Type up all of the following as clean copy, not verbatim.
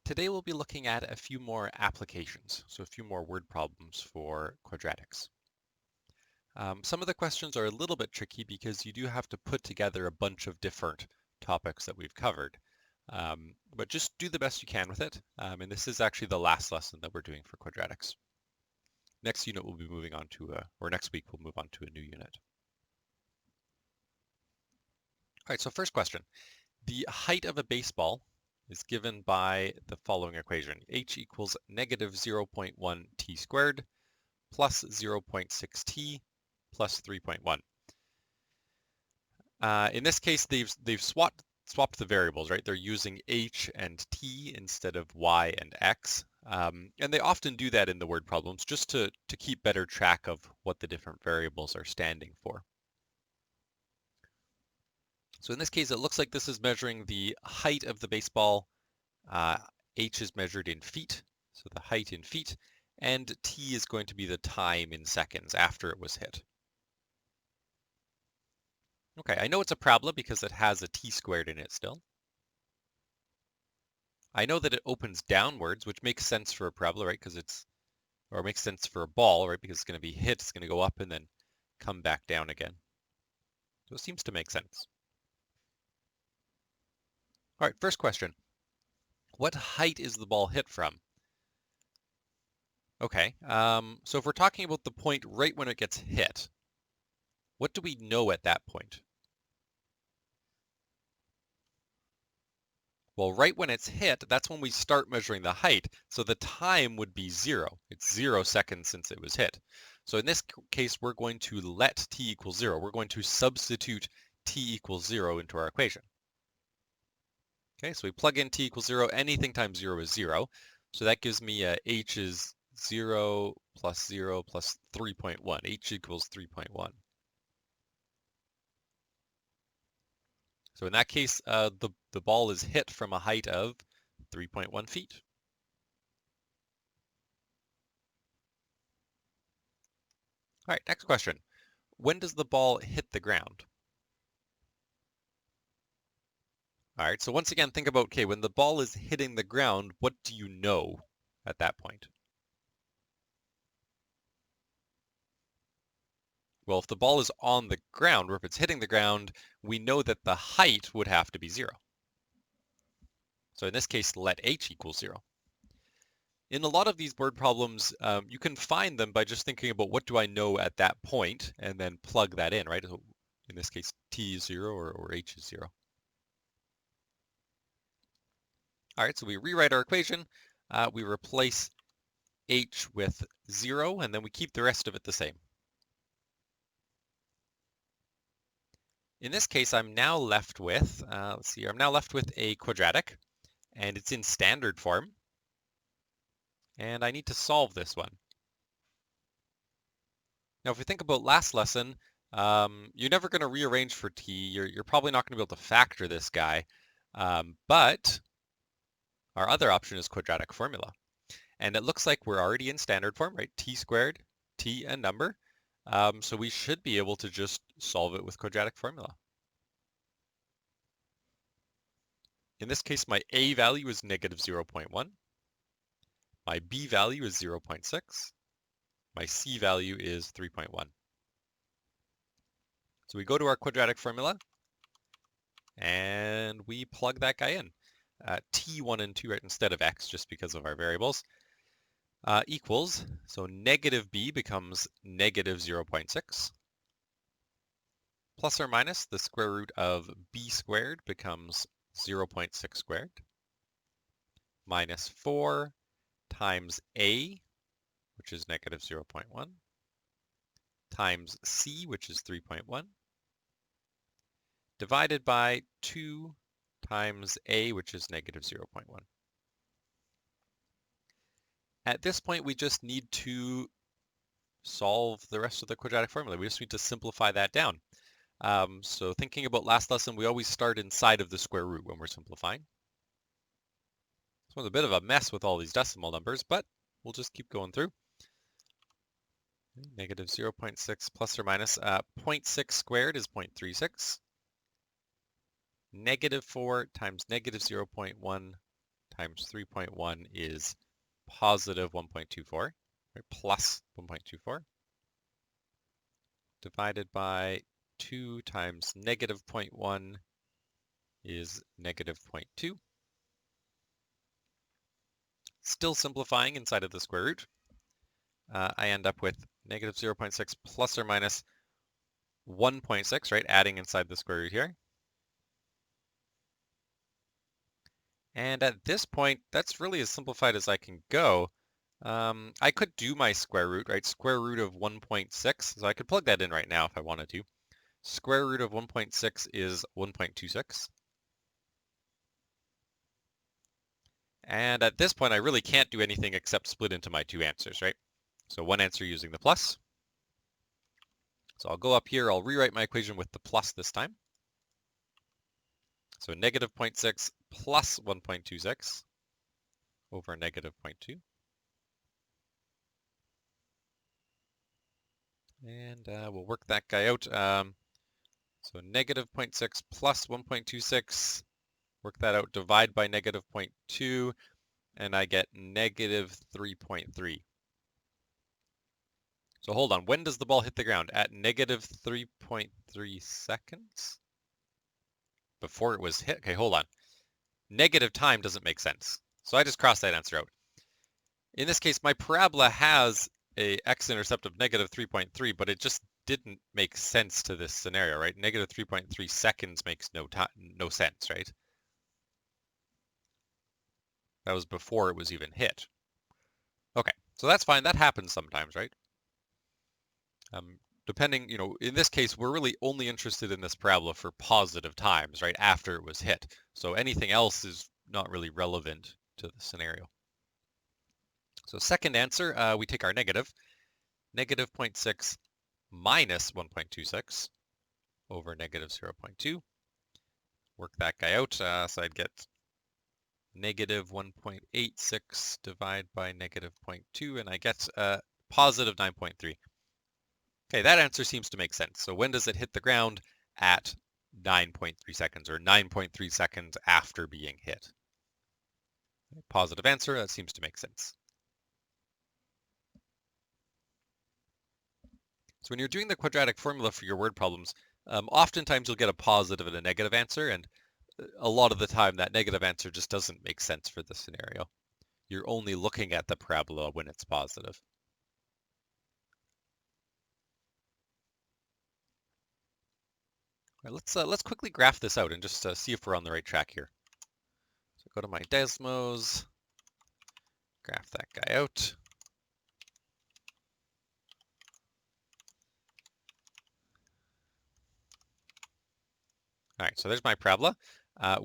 Today we'll be looking at a few more applications, so a few more word problems for quadratics. Some of the questions are a little bit tricky because you do have to put together a bunch of different topics that we've covered. But just do the best you can with it. And this is actually the last lesson that we're doing for quadratics. Next unit we'll be moving on to, or next week we'll move on to a new unit. All right, so first question. The height of a baseball is given by the following equation. H equals negative 0.1 t squared plus 0.6 t plus 3.1. In this case, they've swapped the variables, right? They're using h and t instead of y and x. And they often do that in the word problems just to keep better track of what the different variables are standing for. So in this case, it looks like this is measuring the height of the baseball. H is measured in feet, so the height in feet, and t is going to be the time in seconds after it was hit. Okay, I know it's a parabola because it has a t squared in it still. I know that it opens downwards, which makes sense for a parabola, right? Because or makes sense for a ball, right? Because it's going to be hit, it's going to go up and then come back down again. So it seems to make sense. All right, first question. What height is the ball hit from? Okay, so if we're talking about the point right when it gets hit, what do we know at that point? Well, right when it's hit, that's when we start measuring the height. So the time would be 0. It's 0 seconds since it was hit. So in this case, we're going to let t equal 0. We're going to substitute t equals 0 into our equation. Okay, so we plug in t equals 0. Anything times 0 is 0. So that gives me h is 0 plus 0 plus 3.1. H equals 3.1. So in that case, the ball is hit from a height of 3.1 feet. All right, next question. When does the ball hit the ground? All right, so once again, think about, okay, when the ball is hitting the ground, what do you know at that point? Well, if the ball is on the ground, or if it's hitting the ground, we know that the height would have to be 0. So in this case, let h equal 0. In a lot of these word problems, you can find them by just thinking about what do I know at that point, and then plug that in, right? So in this case, t is 0 or h is 0. All right, so we rewrite our equation. We replace h with 0, and then we keep the rest of it the same. In this case, I'm now left with, I'm now left with a quadratic, and it's in standard form. And I need to solve this one. Now, if we think about last lesson, you're never going to rearrange for t. You're probably not going to be able to factor this guy. But our other option is quadratic formula. And it looks like we're already in standard form, right? T squared, t and number. So we should be able to just solve it with quadratic formula. In this case, my a value is negative 0.1. My b value is 0.6. My c value is 3.1. So we go to our quadratic formula, and we plug that guy in. T1 and 2, right, instead of x, just because of our variables, equals, so negative b becomes negative 0.6, plus or minus the square root of b squared becomes 0.6 squared, minus 4 times a, which is negative 0.1, times c, which is 3.1, divided by 2 times a, which is negative 0.1. At this point, we just need to solve the rest of the quadratic formula. We just need to simplify that down. So thinking about last lesson, we always start inside of the square root when we're simplifying. This one's a bit of a mess with all these decimal numbers, but we'll just keep going through. Negative 0.6 plus or minus 0.6 squared is 0.36. Negative 4 times negative 0.1 times 3.1 is positive 1.24, right? Plus 1.24, divided by 2 times negative 0.1 is negative 0.2. Still simplifying inside of the square root. I end up with negative 0.6 plus or minus 1.6, right? Adding inside the square root here. And at this point, that's really as simplified as I can go. I could do my square root, right? Square root of 1.6, so I could plug that in right now if I wanted to. Square root of 1.6 is 1.26. And at this point, I really can't do anything except split into my two answers, right? So one answer using the plus. So I'll go up here, I'll rewrite my equation with the plus this time. So negative 0.6 plus 1.26 over negative 0.2. And we'll work that guy out. So negative 0.6 plus 1.26, work that out, divide by negative 0.2, and I get negative 3.3. So hold on, when does the ball hit the ground? At negative 3.3 seconds? Before it was hit? Okay, hold on. Negative time doesn't make sense. So I just crossed that answer out. In this case, my parabola has a x-intercept of negative 3.3, but it just didn't make sense to this scenario, right? Negative 3.3 seconds makes no sense, right? That was before it was even hit. Okay, so that's fine. That happens sometimes, right? Depending, in this case, we're really only interested in this parabola for positive times, right, after it was hit. So anything else is not really relevant to the scenario. So second answer, we take our negative 0.6 minus 1.26 over negative 0.2. Work that guy out, so I'd get negative 1.86 divided by negative 0.2, and I get positive 9.3. Okay, that answer seems to make sense. So when does it hit the ground? At 9.3 seconds, or 9.3 seconds after being hit. Positive answer, that seems to make sense. So when you're doing the quadratic formula for your word problems, oftentimes you'll get a positive and a negative answer, and a lot of the time that negative answer just doesn't make sense for the scenario. You're only looking at the parabola when it's positive. All right, let's quickly graph this out and just see if we're on the right track here. So go to my Desmos, graph that guy out. All right, so there's my parabola.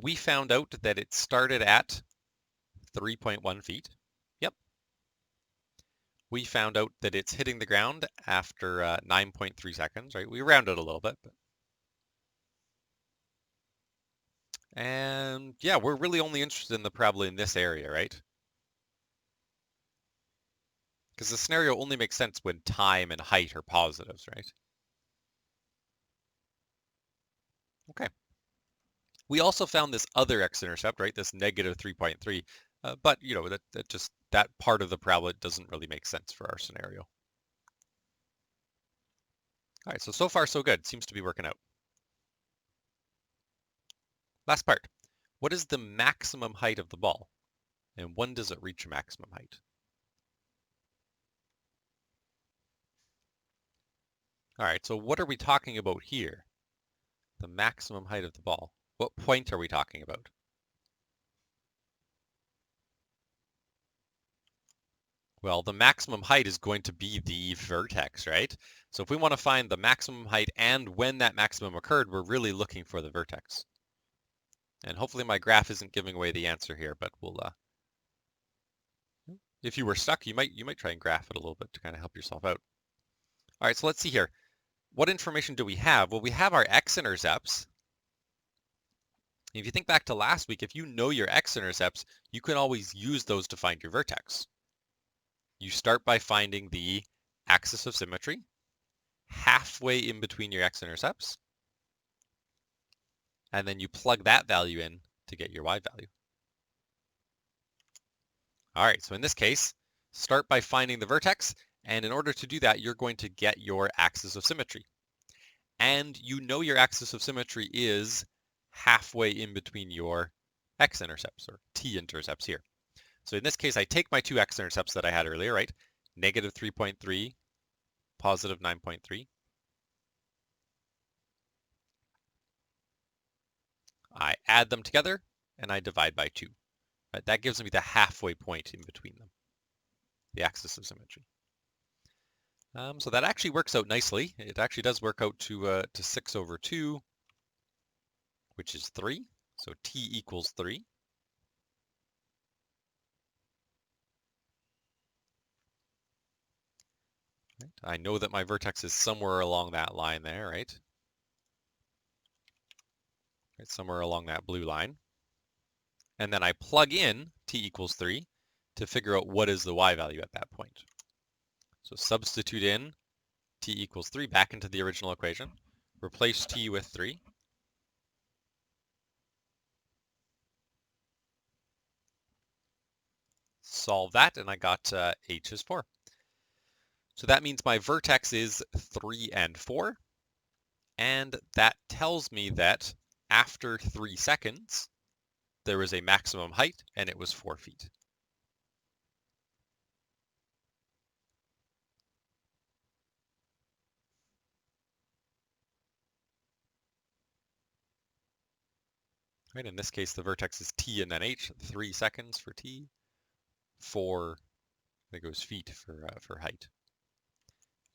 We found out that it started at 3.1 feet. Yep. We found out that it's hitting the ground after 9.3 seconds, right? We rounded a little bit. And yeah, we're really only interested in the parabola in this area, right? Because the scenario only makes sense when time and height are positives, right? Okay. We also found this other x-intercept, right? This negative 3.3, but that part of the parabola doesn't really make sense for our scenario. All right, so far so good. Seems to be working out. Last part. What is the maximum height of the ball? And when does it reach maximum height? All right, so what are we talking about here? The maximum height of the ball. What point are we talking about? Well, the maximum height is going to be the vertex, right? So if we want to find the maximum height and when that maximum occurred, we're really looking for the vertex. And hopefully my graph isn't giving away the answer here, but we'll, if you were stuck, you might try and graph it a little bit to kind of help yourself out. All right, so let's see here. What information do we have? Well, we have our x-intercepts. If you think back to last week, if you know your x-intercepts, you can always use those to find your vertex. You start by finding the axis of symmetry, halfway in between your x-intercepts, and then you plug that value in to get your y value. All right, so in this case, start by finding the vertex, and in order to do that, you're going to get your axis of symmetry. And you know your axis of symmetry is halfway in between your x-intercepts, or t-intercepts here. So in this case, I take my two x-intercepts that I had earlier, right? Negative 3.3, positive 9.3. I add them together, and I divide by 2. Right? That gives me the halfway point in between them, the axis of symmetry. So that actually works out nicely. It actually does work out to 6 over 2, which is 3. So t equals 3. Right? I know that my vertex is somewhere along that line there, right? Somewhere along that blue line. And then I plug in t equals 3 to figure out what is the y value at that point. So substitute in t equals 3 back into the original equation. Replace t with 3. Solve that, and I got h is 4. So that means my vertex is 3 and 4. And that tells me that after 3 seconds, there was a maximum height, and it was 4 feet. Right, in this case, the vertex is t and then h, 3 seconds for t, 4, that goes feet for height.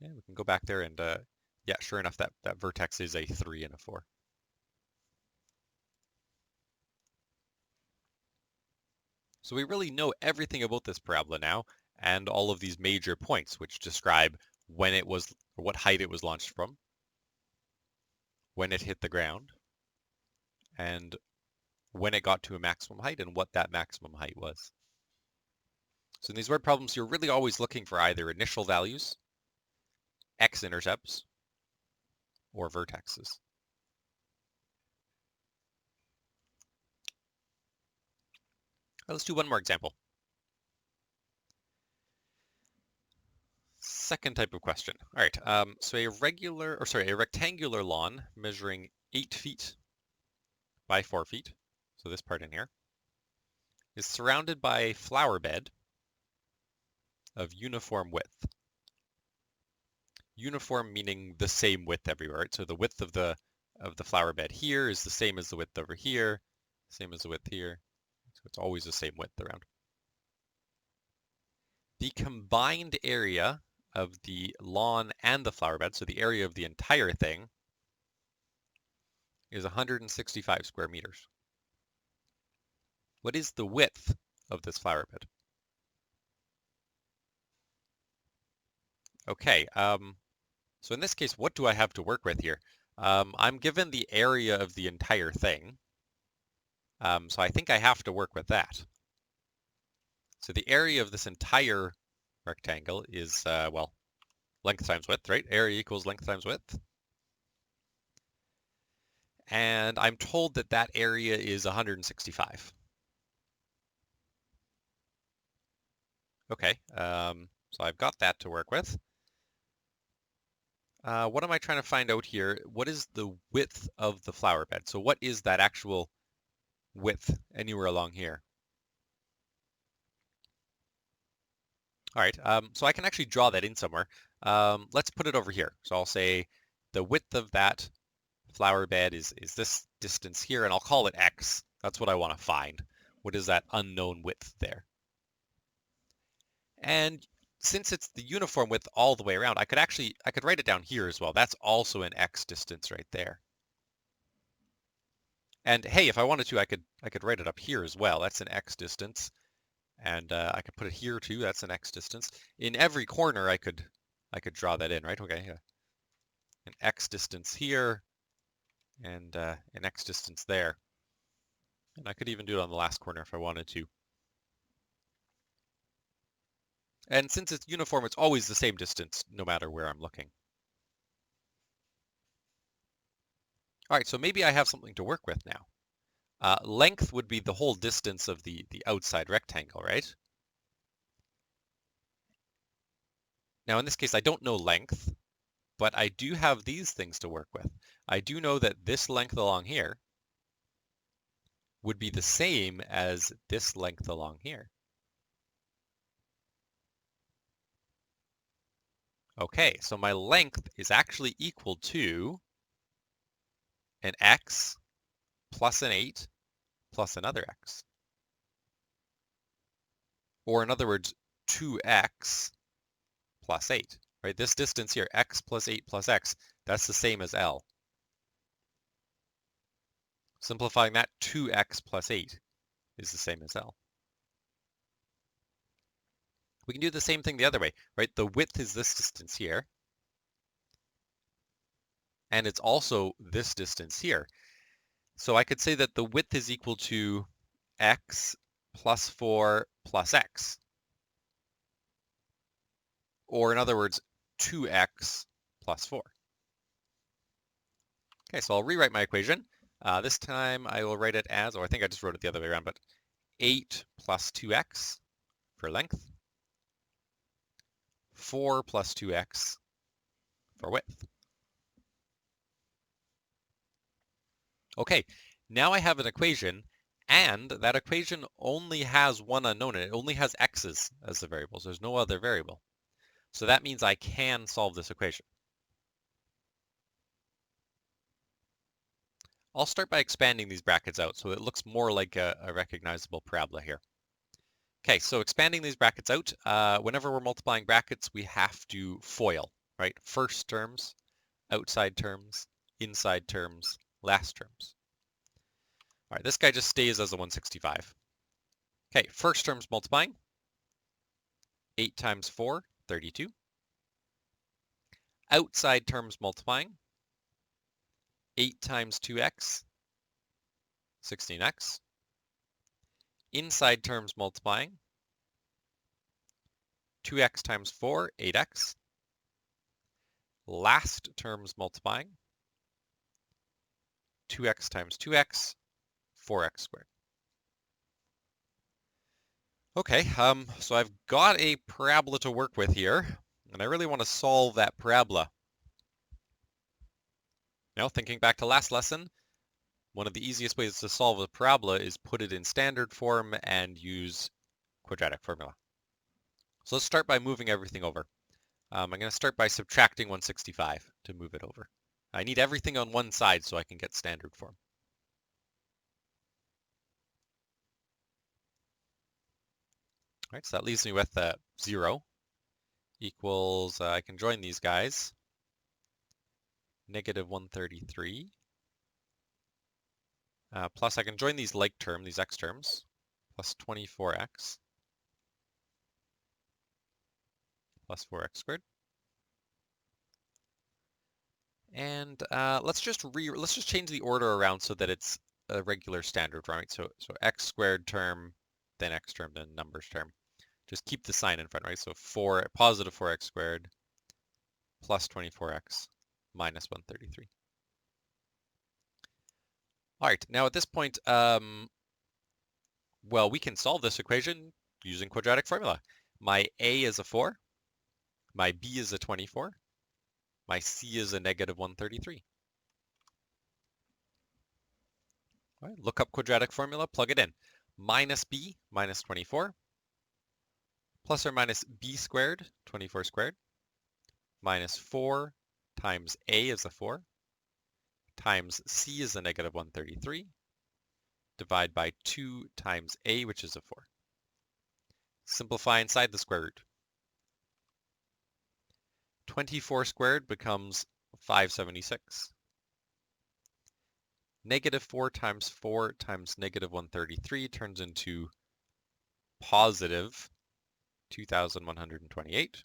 Yeah, we can go back there and, yeah, sure enough, that vertex is a 3 and a 4. So we really know everything about this parabola now, and all of these major points, which describe when it was, or what height it was launched from, when it hit the ground, and when it got to a maximum height, and what that maximum height was. So in these word problems, you're really always looking for either initial values, x-intercepts, or vertexes. Let's do one more example. Second type of question. All right, so a rectangular lawn measuring 8 feet by 4 feet, so this part in here, is surrounded by a flower bed of uniform width. Uniform meaning the same width everywhere, right? So the width of the flower bed here is the same as the width over here, same as the width here. So it's always the same width around. The combined area of the lawn and the flower bed, so the area of the entire thing, is 165 square meters. What is the width of this flower bed? Okay, so in this case, what do I have to work with here? I'm given the area of the entire thing, so I think I have to work with that. So the area of this entire rectangle is, well, length times width, right? Area equals length times width. And I'm told that that area is 165. Okay, so I've got that to work with. What am I trying to find out here? What is the width of the flower bed? So what is that actual width anywhere along here? All right, so I can actually draw that in somewhere. Let's put it over here. So I'll say the width of that flower bed is this distance here, and I'll call it x. That's what I want to find. What is that unknown width there? And since it's the uniform width all the way around, I could write it down here as well. That's also an x distance right there. And hey, if I wanted to, I could write it up here as well. That's an x distance. And I could put it here too. That's an x distance. In every corner, I could draw that in, right? Okay, yeah. An x distance here, and an x distance there. And I could even do it on the last corner if I wanted to. And since it's uniform, it's always the same distance, no matter where I'm looking. All right, so maybe I have something to work with now. Length would be the whole distance of the outside rectangle, right? Now in this case, I don't know length, but I do have these things to work with. I do know that this length along here would be the same as this length along here. Okay, so my length is actually equal to an x plus an 8 plus another x. Or in other words, 2x plus 8, right? This distance here, x plus 8 plus x, that's the same as L. Simplifying that, 2x plus 8 is the same as L. We can do the same thing the other way, right? The width is this distance here, and it's also this distance here. So I could say that the width is equal to x plus 4 plus x. Or in other words, 2x plus 4. Okay, so I'll rewrite my equation. This time I will write it as, I think I just wrote it the other way around, but 8 plus 2x for length, 4 plus 2x for width. Okay, now I have an equation, and that equation only has one unknown in it. It only has x's as the variables. There's no other variable. So that means I can solve this equation. I'll start by expanding these brackets out so it looks more like a recognizable parabola here. Okay, so expanding these brackets out, whenever we're multiplying brackets, we have to FOIL, right? First terms, outside terms, inside terms, last terms. All right, this guy just stays as a 165. Okay, first terms multiplying. 8 times 4, 32. Outside terms multiplying. 8 times 2x, 16x. Inside terms multiplying. 2x times 4, 8x. Last terms multiplying. 2x times 2x, 4x squared. Okay, so I've got a parabola to work with here, and I really want to solve that parabola. Now, thinking back to last lesson, one of the easiest ways to solve a parabola is put it in standard form and use quadratic formula. So let's start by moving everything over. I'm going to start by subtracting 165 to move it over. I need everything on one side so I can get standard form. All right, so that leaves me with 0 equals, I can join these guys, negative 133, plus I can join these like term, these x terms, plus 24x, plus 4x squared. And let's just change the order around so that it's a regular standard, right? So x squared term, then x term, then numbers term. Just keep the sign in front, right? So positive 4x squared plus 24x minus 133. All right, now at this point, well, we can solve this equation using quadratic formula. My a is a 4, my b is a 24, my c is a negative 133. All right, look up quadratic formula, plug it in. Minus b, minus 24, plus or minus b squared, 24 squared, minus 4 times a is a 4, times c is a negative 133, divide by 2 times a, which is a 4. Simplify inside the square root. 24 squared becomes 576. Negative 4 times negative 133 turns into positive 2,128.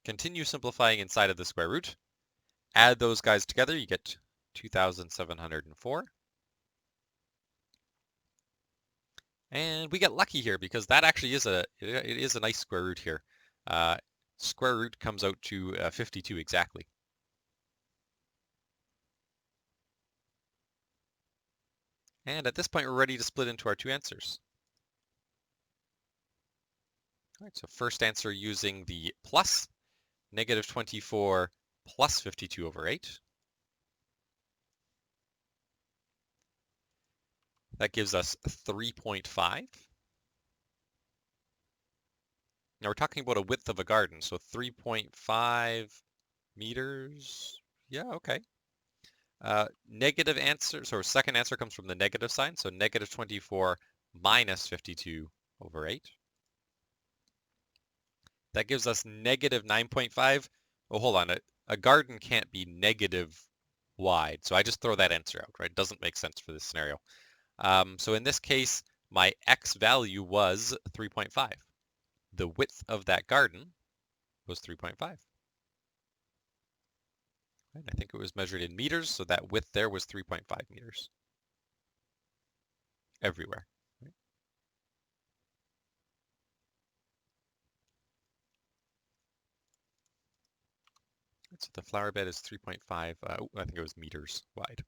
Continue simplifying inside of the square root. Add those guys together, you get 2,704. And we get lucky here because that actually is it is a nice square root here. Square root comes out to 52 exactly. And at this point, we're ready to split into our two answers. All right, so first answer using the plus, negative 24 plus 52 over 8. That gives us 3.5. Now we're talking about a width of a garden, so 3.5 meters. Yeah, okay. Negative answer, so our second answer comes from the negative sign, so negative 24 minus 52 over 8. That gives us negative 9.5. Oh, hold on. A garden can't be negative wide, so I just throw that answer out, right? It doesn't make sense for this scenario. So in this case, my x value was 3.5. The width of that garden was 3.5. And I think it was measured in meters, so that width there was 3.5 meters everywhere. Right? So the flower bed is 3.5, I think it was meters wide.